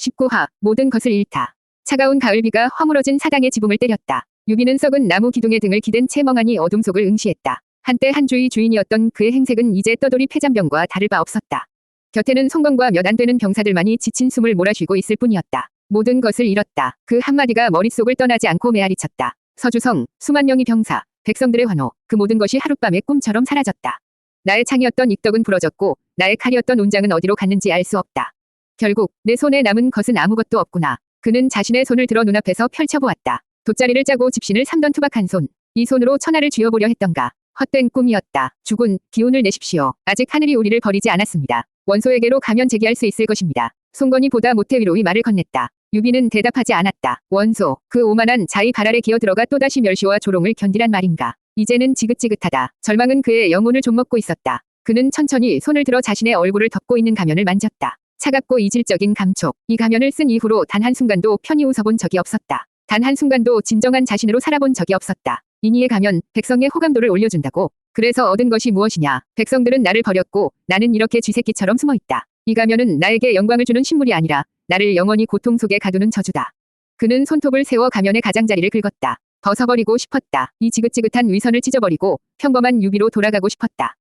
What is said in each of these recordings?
19화 모든 것을 잃다. 차가운 가을비가 허물어진 사당의 지붕을 때렸다. 유비는 썩은 나무 기둥에 등을 기댄 채 멍하니 어둠 속을 응시했다. 한때 한 주의 주인이었던 그의 행색은 이제 떠돌이 폐잔병과 다를 바 없었다. 곁에는 송건과 몇 안 되는 병사들만이 지친 숨을 몰아쉬고 있을 뿐이었다. 모든 것을 잃었다. 그 한마디가 머릿속을 떠나지 않고 메아리쳤다. 서주성, 수만 명의 병사, 백성들의 환호, 그 모든 것이 하룻밤에 꿈처럼 사라졌다. 나의 창이었던 익덕은 부러졌고 나의 칼이었던 온장은 어디로 갔는지 알 수 없다. 결국 내 손에 남은 것은 아무것도 없구나. 그는 자신의 손을 들어 눈앞에서 펼쳐보았다. 돗자리를 짜고 집신을 삼던 투박한 손. 이 손으로 천하를 쥐어보려 했던가. 헛된 꿈이었다. 죽은 기운을 내십시오. 아직 하늘이 우리를 버리지 않았습니다. 원소에게로 가면 재기할 수 있을 것입니다. 송건이 보다 못해 위로의 말을 건넸다. 유비는 대답하지 않았다. 원소, 그 오만한 자의 발 아래 기어들어가 또다시 멸시와 조롱을 견디란 말인가. 이제는 지긋지긋하다. 절망은 그의 영혼을 좀먹고 있었다. 그는 천천히 손을 들어 자신의 얼굴을 덮고 있는 가면을 만졌다. 차갑고 이질적인 감촉. 이 가면을 쓴 이후로 단 한순간도 편히 웃어본 적이 없었다. 단 한순간도 진정한 자신으로 살아본 적이 없었다. 이니의 가면, 백성의 호감도를 올려준다고. 그래서 얻은 것이 무엇이냐. 백성들은 나를 버렸고 나는 이렇게 쥐새끼처럼 숨어있다. 이 가면은 나에게 영광을 주는 신물이 아니라 나를 영원히 고통 속에 가두는 저주다. 그는 손톱을 세워 가면의 가장자리를 긁었다. 벗어버리고 싶었다. 이 지긋지긋한 위선을 찢어버리고 평범한 유비로 돌아가고 싶었다.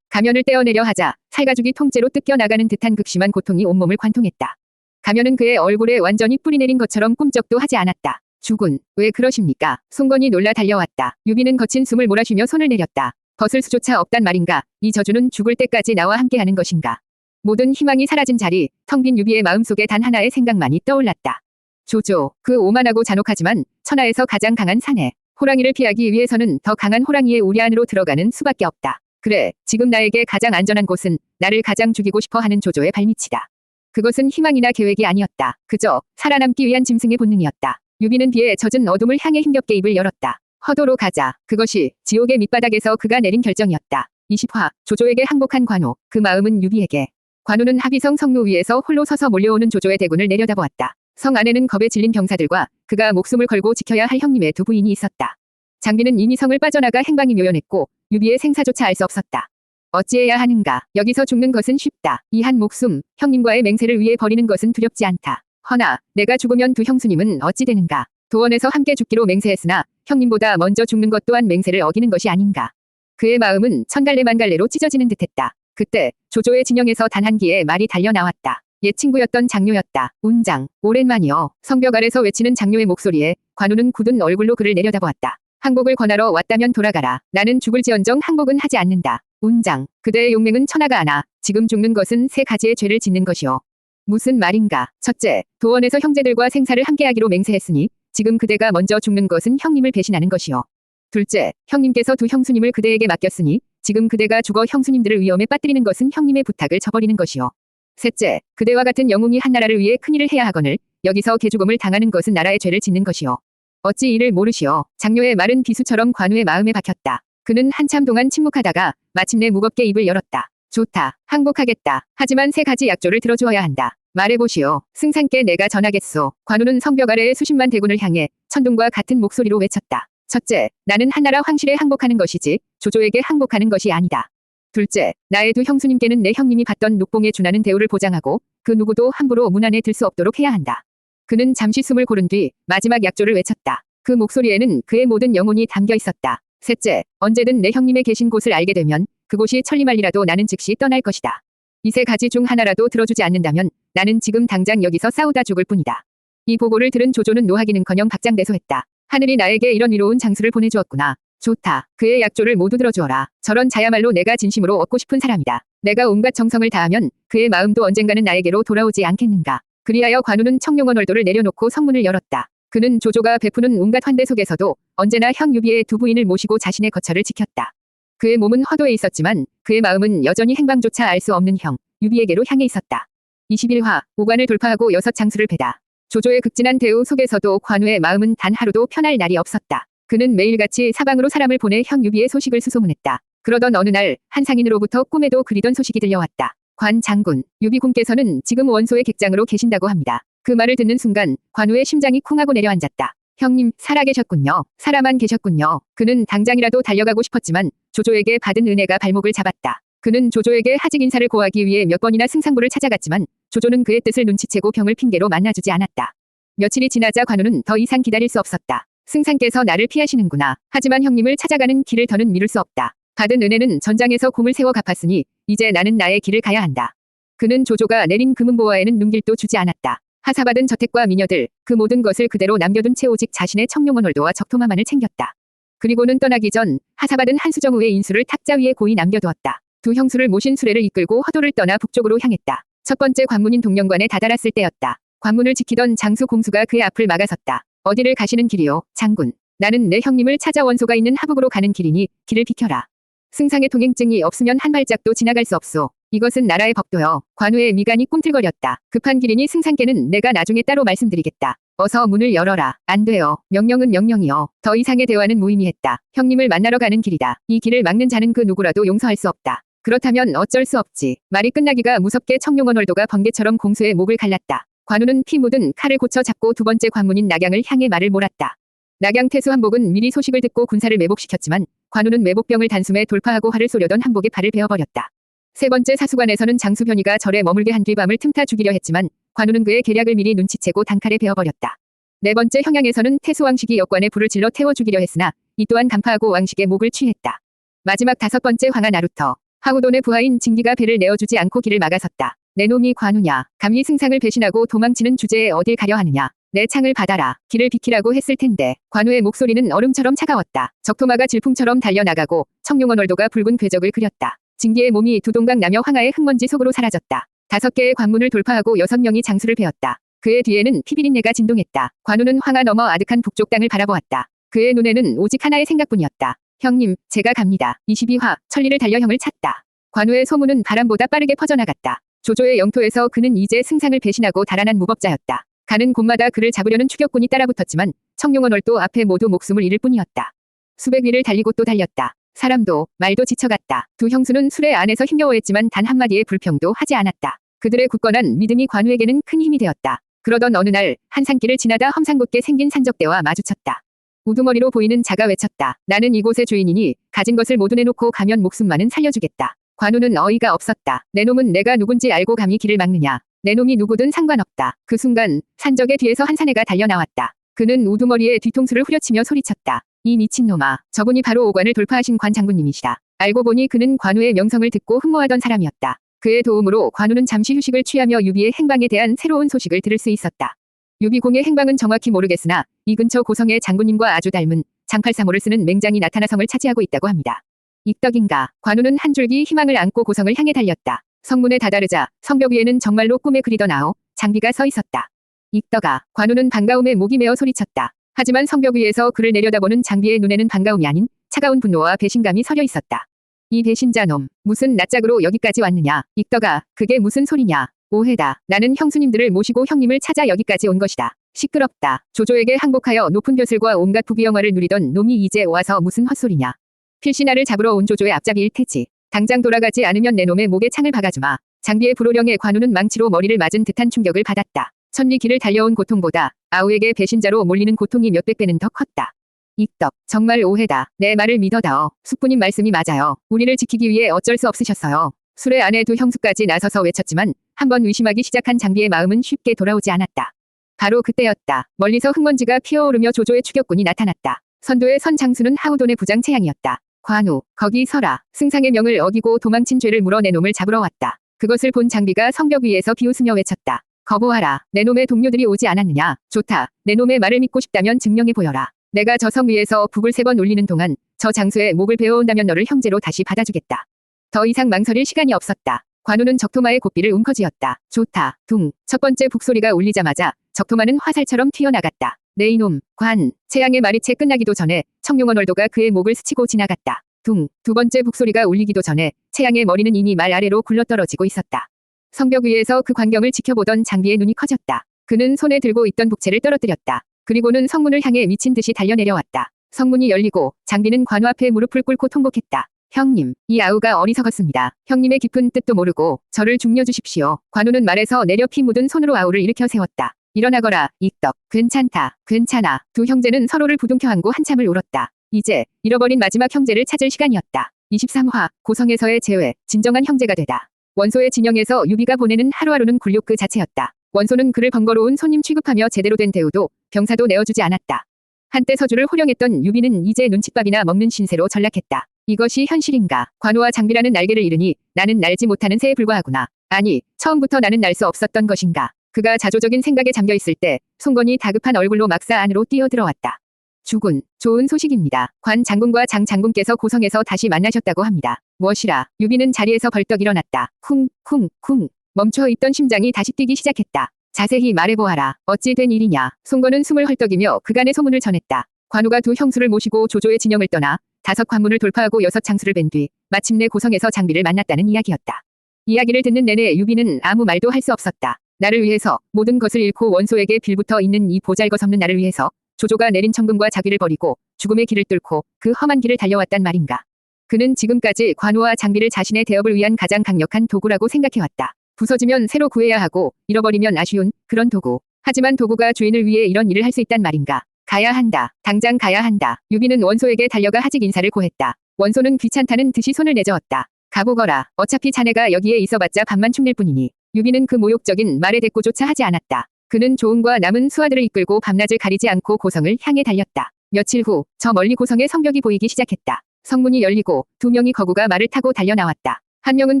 가면을 떼어내려 하자 살가죽이 통째로 뜯겨나가는 듯한 극심한 고통이 온몸을 관통했다. 가면은 그의 얼굴에 완전히 뿌리내린 것처럼 꿈쩍도 하지 않았다. 죽은, 왜 그러십니까? 송건이 놀라 달려왔다. 유비는 거친 숨을 몰아쉬며 손을 내렸다. 벗을 수조차 없단 말인가? 이 저주는 죽을 때까지 나와 함께하는 것인가? 모든 희망이 사라진 자리, 텅 빈 유비의 마음속에 단 하나의 생각만이 떠올랐다. 조조, 그 오만하고 잔혹하지만 천하에서 가장 강한 사내. 호랑이를 피하기 위해서는 더 강한 호랑이의 우리 안으로 들어가는 수밖에 없다. 그래, 지금 나에게 가장 안전한 곳은 나를 가장 죽이고 싶어 하는 조조의 발밑이다. 그것은 희망이나 계획이 아니었다. 그저 살아남기 위한 짐승의 본능이었다. 유비는 비에 젖은 어둠을 향해 힘겹게 입을 열었다. 허도로 가자. 그것이 지옥의 밑바닥에서 그가 내린 결정이었다. 20화, 조조에게 항복한 관우. 그 마음은 유비에게. 관우는 합의성 성루 위에서 홀로 서서 몰려오는 조조의 대군을 내려다보았다. 성 안에는 겁에 질린 병사들과 그가 목숨을 걸고 지켜야 할 형님의 두 부인이 있었다. 장비는 이미 성을 빠져나가 행방이 묘연했고 유비의 생사조차 알 수 없었다. 어찌해야 하는가. 여기서 죽는 것은 쉽다. 이 한 목숨, 형님과의 맹세를 위해 버리는 것은 두렵지 않다. 허나 내가 죽으면 두 형수님은 어찌 되는가. 도원에서 함께 죽기로 맹세했으나 형님보다 먼저 죽는 것 또한 맹세를 어기는 것이 아닌가. 그의 마음은 천갈래 만갈래로 찢어지는 듯했다. 그때 조조의 진영에서 단 한 기의 말이 달려나왔다. 옛 친구였던 장료였다. 운장, 오랜만이여. 성벽 아래서 외치는 장료의 목소리에 관우는 굳은 얼굴로 그를 내려다보았다. 항복을 권하러 왔다면 돌아가라. 나는 죽을지언정 항복은 하지 않는다. 운장, 그대의 용맹은 천하가 아나. 지금 죽는 것은 세 가지의 죄를 짓는 것이오. 무슨 말인가. 첫째, 도원에서 형제들과 생사를 함께하기로 맹세했으니 지금 그대가 먼저 죽는 것은 형님을 배신하는 것이오. 둘째, 형님께서 두 형수님을 그대에게 맡겼으니 지금 그대가 죽어 형수님들을 위험에 빠뜨리는 것은 형님의 부탁을 저버리는 것이오. 셋째, 그대와 같은 영웅이 한 나라를 위해 큰일을 해야 하거늘 여기서 개죽음을 당하는 것은 나라의 죄를 짓는 것이오. 어찌 이를 모르시오. 장료의 말은 비수처럼 관우의 마음에 박혔다. 그는 한참 동안 침묵하다가 마침내 무겁게 입을 열었다. 좋다. 항복하겠다. 하지만 세 가지 약조를 들어주어야 한다. 말해보시오. 승상께 내가 전하겠소. 관우는 성벽 아래의 수십만 대군을 향해 천둥과 같은 목소리로 외쳤다. 첫째, 나는 한나라 황실에 항복하는 것이지 조조에게 항복하는 것이 아니다. 둘째, 나의 두 형수님께는 내 형님이 받던 녹봉에 준하는 대우를 보장하고 그 누구도 함부로 문 안에 들 수 없도록 해야 한다. 그는 잠시 숨을 고른 뒤 마지막 약조를 외쳤다. 그 목소리에는 그의 모든 영혼이 담겨 있었다. 셋째, 언제든 내 형님의 계신 곳을 알게 되면 그곳이 천리말리라도 나는 즉시 떠날 것이다. 이 세 가지 중 하나라도 들어주지 않는다면 나는 지금 당장 여기서 싸우다 죽을 뿐이다. 이 보고를 들은 조조는 노하기는커녕 박장대소했다. 하늘이 나에게 이런 위로운 장수를 보내주었구나. 좋다. 그의 약조를 모두 들어주어라. 저런 자야말로 내가 진심으로 얻고 싶은 사람이다. 내가 온갖 정성을 다하면 그의 마음도 언젠가는 나에게로 돌아오지 않겠는가. 그리하여 관우는 청룡원 얼도를 내려놓고 성문을 열었다. 그는 조조가 베푸는 온갖 환대 속에서도 언제나 형 유비의 두 부인을 모시고 자신의 거처를 지켰다. 그의 몸은 허도에 있었지만 그의 마음은 여전히 행방조차 알 수 없는 형 유비에게로 향해 있었다. 21화, 오관을 돌파하고 6장수를 베다. 조조의 극진한 대우 속에서도 관우의 마음은 단 하루도 편할 날이 없었다. 그는 매일같이 사방으로 사람을 보내 형 유비의 소식을 수소문했다. 그러던 어느 날 한 상인으로부터 꿈에도 그리던 소식이 들려왔다. 관 장군, 유비군께서는 지금 원소의 객장으로 계신다고 합니다. 그 말을 듣는 순간 관우의 심장이 쿵하고 내려앉았다. 형님, 살아계셨군요. 살아만 계셨군요. 그는 당장이라도 달려가고 싶었지만 조조에게 받은 은혜가 발목을 잡았다. 그는 조조에게 하직 인사를 고하기 위해 몇 번이나 승상부를 찾아갔지만 조조는 그의 뜻을 눈치채고 병을 핑계로 만나주지 않았다. 며칠이 지나자 관우는 더 이상 기다릴 수 없었다. 승상께서 나를 피하시는구나. 하지만 형님을 찾아가는 길을 더는 미룰 수 없다. 받은 은혜는 전장에서 공을 세워 갚았으니 이제 나는 나의 길을 가야 한다. 그는 조조가 내린 금은보화에는 눈길도 주지 않았다. 하사받은 저택과 미녀들, 그 모든 것을 그대로 남겨둔 채 오직 자신의 청룡원월도와 적토마만을 챙겼다. 그리고는 떠나기 전 하사받은 한수정우의 인수를 탁자 위에 고이 남겨두었다. 두 형수를 모신 수레를 이끌고 허도를 떠나 북쪽으로 향했다. 첫 번째 관문인 동령관에 다다랐을 때였다. 관문을 지키던 장수 공수가 그의 앞을 막아섰다. 어디를 가시는 길이요, 장군. 나는 내 형님을 찾아 원소가 있는 하북으로 가는 길이니 길을 비켜라. 승상의 통행증이 없으면 한 발짝도 지나갈 수 없소. 이것은 나라의 법도요. 관우의 미간이 꿈틀거렸다. 급한 길이니 승상께는 내가 나중에 따로 말씀드리겠다. 어서 문을 열어라. 안 돼요. 명령은 명령이요. 더 이상의 대화는 무의미했다. 형님을 만나러 가는 길이다. 이 길을 막는 자는 그 누구라도 용서할 수 없다. 그렇다면 어쩔 수 없지. 말이 끝나기가 무섭게 청룡원월도가 번개처럼 공수의 목을 갈랐다. 관우는 피 묻은 칼을 고쳐 잡고 두 번째 관문인 낙양을 향해 말을 몰았다. 낙양 태수 한복은 미리 소식을 듣고 군사를 매복시켰지만 관우는 매복병을 단숨에 돌파하고 활을 쏘려던 한복에 팔을 베어버렸다. 세 번째 사수관에서는 장수 변희가 절에 머물게 한 뒤 밤을 틈타 죽이려 했지만 관우는 그의 계략을 미리 눈치채고 단칼에 베어버렸다. 네 번째 형양에서는 태수 왕식이 역관에 불을 질러 태워 죽이려 했으나 이 또한 간파하고 왕식의 목을 취했다. 마지막 다섯 번째 황하 나루터. 하우돈의 부하인 진기가 배를 내어주지 않고 길을 막아섰다. 내 놈이 관우냐. 감히 승상을 배신하고 도망치는 주제에 어딜 가려 하느냐. 내 창을 받아라. 길을 비키라고 했을 텐데. 관우의 목소리는 얼음처럼 차가웠다. 적토마가 질풍처럼 달려나가고 청룡원월도가 붉은 궤적을 그렸다. 진기의 몸이 두 동강 나며 황하의 흙먼지 속으로 사라졌다. 5개의 관문을 돌파하고 6명이 장수를 베었다. 그의 뒤에는 피비린내가 진동했다. 관우는 황하 넘어 아득한 북쪽 땅을 바라보았다. 그의 눈에는 오직 하나의 생각뿐이었다. 형님, 제가 갑니다. 22화, 천리를 달려 형을 찾다. 관우의 소문은 바람보다 빠르게 퍼져나갔다. 조조의 영토에서 그는 이제 승상을 배신하고 달아난 무법자였다. 가는 곳마다 그를 잡으려는 추격군이 따라붙었지만 청룡원월도 앞에 모두 목숨을 잃을 뿐이었다. 수백 리를 달리고 또 달렸다. 사람도 말도 지쳐갔다. 두 형수는 수레 안에서 힘겨워했지만 단 한마디의 불평도 하지 않았다. 그들의 굳건한 믿음이 관우에게는 큰 힘이 되었다. 그러던 어느 날 한 산길을 지나다 험상궂게 생긴 산적대와 마주쳤다. 우두머리로 보이는 자가 외쳤다. 나는 이곳의 주인이니 가진 것을 모두 내놓고 가면 목숨만은 살려주겠다. 관우는 어이가 없었다. 내 놈은 내가 누군지 알고 감히 길을 막느냐. 내 놈이 누구든 상관없다. 그 순간 산적의 뒤에서 한 사내가 달려나왔다. 그는 우두머리에 뒤통수를 후려치며 소리쳤다. 이 미친놈아. 저분이 바로 오관을 돌파하신 관 장군님이시다. 알고 보니 그는 관우의 명성을 듣고 흠모하던 사람이었다. 그의 도움으로 관우는 잠시 휴식을 취하며 유비의 행방에 대한 새로운 소식을 들을 수 있었다. 유비공의 행방은 정확히 모르겠으나 이 근처 고성의 장군님과 아주 닮은 장팔사모를 쓰는 맹장이 나타나 성을 차지하고 있다고 합니다. 익덕인가. 관우는 한 줄기 희망을 안고 고성을 향해 달렸다. 성문에 다다르자 성벽 위에는 정말로 꿈에 그리던 아오 장비가 서 있었다. 익덕아. 관우는 반가움에 목이 메어 소리쳤다. 하지만 성벽 위에서 그를 내려다보는 장비의 눈에는 반가움이 아닌 차가운 분노와 배신감이 서려 있었다. 이 배신자놈. 무슨 낯짝으로 여기까지 왔느냐. 익덕아. 그게 무슨 소리냐. 오해다. 나는 형수님들을 모시고 형님을 찾아 여기까지 온 것이다. 시끄럽다. 조조에게 항복하여 높은 벼슬과 온갖 부귀영화를 누리던 놈이 이제 와서 무슨 헛소리냐. 필시 나를 잡으러 온 조조의 앞잡이일 테지. 당장 돌아가지 않으면 내 놈의 목에 창을 박아주마. 장비의 불호령에 관우는 망치로 머리를 맞은 듯한 충격을 받았다. 천리 길을 달려온 고통보다 아우에게 배신자로 몰리는 고통이 몇백 배는 더 컸다. 익덕. 정말 오해다. 내 말을 믿어다오. 숙부님 말씀이 맞아요. 우리를 지키기 위해 어쩔 수 없으셨어요. 수레 안에 두 형수까지 나서서 외쳤지만 한번 의심하기 시작한 장비의 마음은 쉽게 돌아오지 않았다. 바로 그때였다. 멀리서 흙먼지가 피어오르며 조조의 추격군이 나타났다. 선두의 선 장수는 하우돈의 부장 채양이었다. 관우, 거기 서라. 승상의 명을 어기고 도망친 죄를 물어 내 놈을 잡으러 왔다. 그것을 본 장비가 성벽 위에서 비웃으며 외쳤다. 거보하라. 내 놈의 동료들이 오지 않았느냐. 좋다. 내 놈의 말을 믿고 싶다면 증명해 보여라. 내가 저 성 위에서 북을 3번 울리는 동안 저 장수의 목을 베어온다면 너를 형제로 다시 받아주겠다. 더 이상 망설일 시간이 없었다. 관우는 적토마의 고삐를 움켜쥐었다. 좋다. 둥. 첫 번째 북소리가 울리자마자 적토마는 화살처럼 튀어나갔다. 내 이놈. 관. 채양의 말이 채 끝나기도 전에 청룡원월도가 그의 목을 스치고 지나갔다. 둥. 두 번째 북소리가 울리기도 전에 채양의 머리는 이미 말 아래로 굴러떨어지고 있었다. 성벽 위에서 그 광경을 지켜보던 장비의 눈이 커졌다. 그는 손에 들고 있던 북채를 떨어뜨렸다. 그리고는 성문을 향해 미친 듯이 달려내려왔다. 성문이 열리고 장비는 관우 앞에 무릎을 꿇고 통곡했다. 형님, 이 아우가 어리석었습니다. 형님의 깊은 뜻도 모르고 저를 죽여주십시오. 관우는 말에서 내려 피 묻은 손으로 아우를 일으켜 세웠다. 일어나거라, 익덕. 괜찮다. 괜찮아. 두 형제는 서로를 부둥켜 안고 한참을 울었다. 이제 잃어버린 마지막 형제를 찾을 시간이었다. 23화, 고성에서의 재회, 진정한 형제가 되다. 원소의 진영에서 유비가 보내는 하루하루는 굴욕 그 자체였다. 원소는 그를 번거로운 손님 취급하며 제대로 된 대우도 병사도 내어주지 않았다. 한때 서주를 호령했던 유비는 이제 눈칫밥이나 먹는 신세로 전락했다. 이것이 현실인가? 관우와 장비라는 날개를 잃으니 나는 날지 못하는 새에 불과하구나. 아니, 처음부터 나는 날 수 없었던 것인가? 그가 자조적인 생각에 잠겨있을 때 송건이 다급한 얼굴로 막사 안으로 뛰어들어왔다. 주군, 좋은 소식입니다. 관 장군과 장 장군께서 고성에서 다시 만나셨다고 합니다. 무엇이라? 유비는 자리에서 벌떡 일어났다. 쿵쿵쿵. 멈춰있던 심장이 다시 뛰기 시작했다. 자세히 말해보아라. 어찌 된 일이냐? 송건은 숨을 헐떡이며 그간의 소문을 전했다. 관우가 두 형수를 모시고 조조의 진영을 떠나 5 관문을 돌파하고 6 장수를 뵌 뒤 마침내 고성에서 장비를 만났다는 이야기였다. 이야기를 듣는 내내 유비는 아무 말도 할 수 없었다. 나를 위해서 모든 것을 잃고 원소에게 빌붙어 있는 이 보잘것없는 나를 위해서 조조가 내린 천금과 자비를 버리고 죽음의 길을 뚫고 그 험한 길을 달려왔단 말인가. 그는 지금까지 관우와 장비를 자신의 대업을 위한 가장 강력한 도구라고 생각해왔다. 부서지면 새로 구해야 하고 잃어버리면 아쉬운 그런 도구. 하지만 도구가 주인을 위해 이런 일을 할 수 있단 말인가. 가야 한다. 당장 가야 한다. 유비는 원소에게 달려가 하직 인사를 고했다. 원소는 귀찮다는 듯이 손을 내저었다. 가보거라. 어차피 자네가 여기에 있어봤자 밥만 축낼 뿐이니. 유비는 그 모욕적인 말에 대꾸조차 하지 않았다. 그는 조은과 남은 수하들을 이끌고 밤낮을 가리지 않고 고성을 향해 달렸다. 며칠 후 저 멀리 고성의 성벽이 보이기 시작했다. 성문이 열리고 2명이 거구가 말을 타고 달려나왔다. 한 명은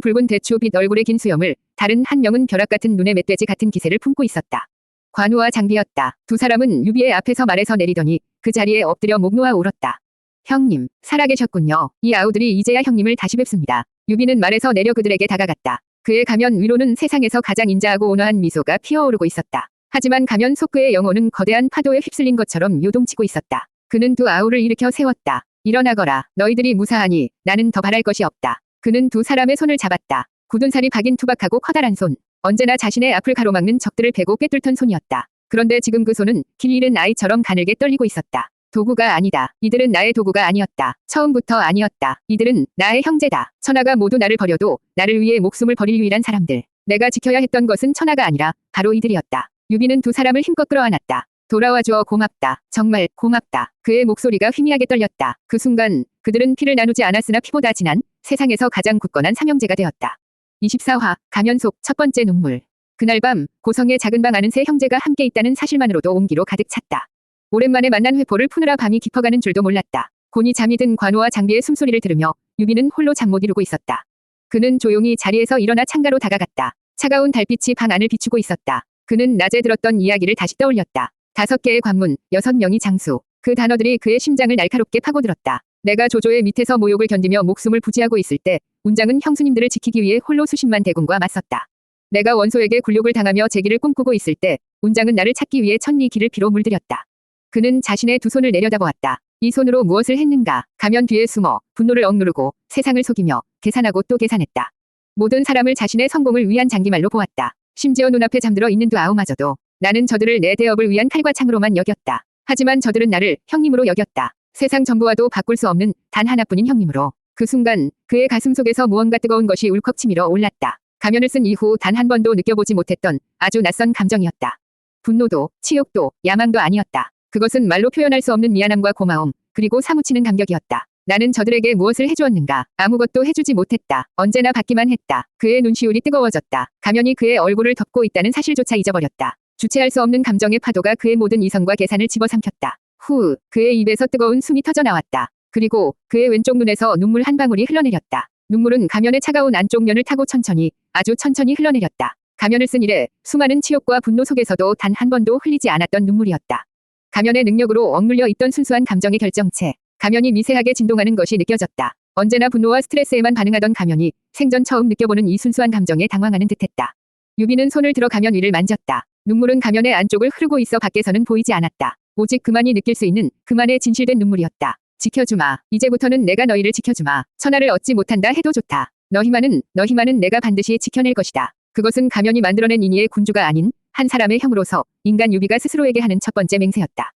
붉은 대추빛 얼굴에 긴 수염을, 다른 한 명은 벼락 같은 눈에 멧돼지 같은 기세를 품고 있었다. 관우와 장비였다. 2 사람은 유비의 앞에서 말에서 내리더니 그 자리에 엎드려 목 놓아 울었다. 형님, 살아계셨군요. 이 아우들이 이제야 형님을 다시 뵙습니다. 유비는 말에서 내려 그들에게 다가갔다. 그의 가면 위로는 세상에서 가장 인자하고 온화한 미소가 피어오르고 있었다. 하지만 가면 속 그의 영혼은 거대한 파도에 휩쓸린 것처럼 요동치고 있었다. 그는 2 아우를 일으켜 세웠다. 일어나거라. 너희들이 무사하니 나는 더 바랄 것이 없다. 그는 2 사람의 손을 잡았다. 굳은 살이 박인 투박하고 커다란 손. 언제나 자신의 앞을 가로막는 적들을 베고 꿰뚫던 손이었다. 그런데 지금 그 손은 길 잃은 아이처럼 가늘게 떨리고 있었다. 도구가 아니다. 이들은 나의 도구가 아니었다. 처음부터 아니었다. 이들은 나의 형제다. 천하가 모두 나를 버려도 나를 위해 목숨을 버릴 유일한 사람들. 내가 지켜야 했던 것은 천하가 아니라 바로 이들이었다. 유비는 2 사람을 힘껏 끌어안았다. 돌아와주어 고맙다. 정말 고맙다. 그의 목소리가 희미하게 떨렸다. 그 순간 그들은 피를 나누지 않았으나 피보다 진한 세상에서 가장 굳건한 삼형제가 되었다. 24화 가면 속 첫 번째 눈물. 그날 밤 고성의 작은 방 안은 3 형제가 함께 있다는 사실만으로도 온기로 가득 찼다. 오랜만에 만난 회포를 푸느라 밤이 깊어가는 줄도 몰랐다. 곤히 잠이 든 관우와 장비의 숨소리를 들으며 유비는 홀로 잠 못 이루고 있었다. 그는 조용히 자리에서 일어나 창가로 다가갔다. 차가운 달빛이 방 안을 비추고 있었다. 그는 낮에 들었던 이야기를 다시 떠올렸다. 5개의 관문, 6명이 장수. 그 단어들이 그의 심장을 날카롭게 파고들었다. 내가 조조의 밑에서 모욕을 견디며 목숨을 부지하고 있을 때 운장은 형수님들을 지키기 위해 홀로 수십만 대군과 맞섰다. 내가 원소에게 굴욕을 당하며 재기를 꿈꾸고 있을 때 운장은 나를 찾기 위해 천리 길을 피로 물들였다. 그는 자신의 2 손을 내려다보았다. 이 손으로 무엇을 했는가? 가면 뒤에 숨어 분노를 억누르고 세상을 속이며 계산하고 또 계산했다. 모든 사람을 자신의 성공을 위한 장기말로 보았다. 심지어 눈앞에 잠들어 있는 2 아우마저도. 나는 저들을 내 대업을 위한 칼과 창으로만 여겼다. 하지만 저들은 나를 형님으로 여겼다. 세상 전부와도 바꿀 수 없는 단 하나뿐인 형님으로. 그 순간 그의 가슴 속에서 무언가 뜨거운 것이 울컥 치밀어 올랐다. 가면을 쓴 이후 단 한 번도 느껴보지 못했던 아주 낯선 감정이었다. 분노도 치욕도 야망도 아니었다. 그것은 말로 표현할 수 없는 미안함과 고마움, 그리고 사무치는 감격이었다. 나는 저들에게 무엇을 해주었는가? 아무것도 해주지 못했다. 언제나 받기만 했다. 그의 눈시울이 뜨거워졌다. 가면이 그의 얼굴을 덮고 있다는 사실조차 잊어버렸다. 주체할 수 없는 감정의 파도가 그의 모든 이성과 계산을 집어삼켰다. 후, 그의 입에서 뜨거운 숨이 터져나왔다. 그리고 그의 왼쪽 눈에서 눈물 한 방울이 흘러내렸다. 눈물은 가면의 차가운 안쪽 면을 타고 천천히, 아주 천천히 흘러내렸다. 가면을 쓴 이래 수많은 치욕과 분노 속에서도 단 한 번도 흘리지 않았던 눈물이었다. 가면의 능력으로 억눌려 있던 순수한 감정의 결정체. 가면이 미세하게 진동하는 것이 느껴졌다. 언제나 분노와 스트레스에만 반응하던 가면이 생전 처음 느껴보는 이 순수한 감정에 당황하는 듯했다. 유비는 손을 들어 가면 위를 만졌다. 눈물은 가면의 안쪽을 흐르고 있어 밖에서는 보이지 않았다. 오직 그만이 느낄 수 있는 그만의 진실된 눈물이었다. 지켜주마. 이제부터는 내가 너희를 지켜주마. 천하를 얻지 못한다 해도 좋다. 너희만은 내가 반드시 지켜낼 것이다. 그것은 가면이 만들어낸 인의의 군주가 아닌 한 사람의 형으로서 인간 유비가 스스로에게 하는 첫 번째 맹세였다.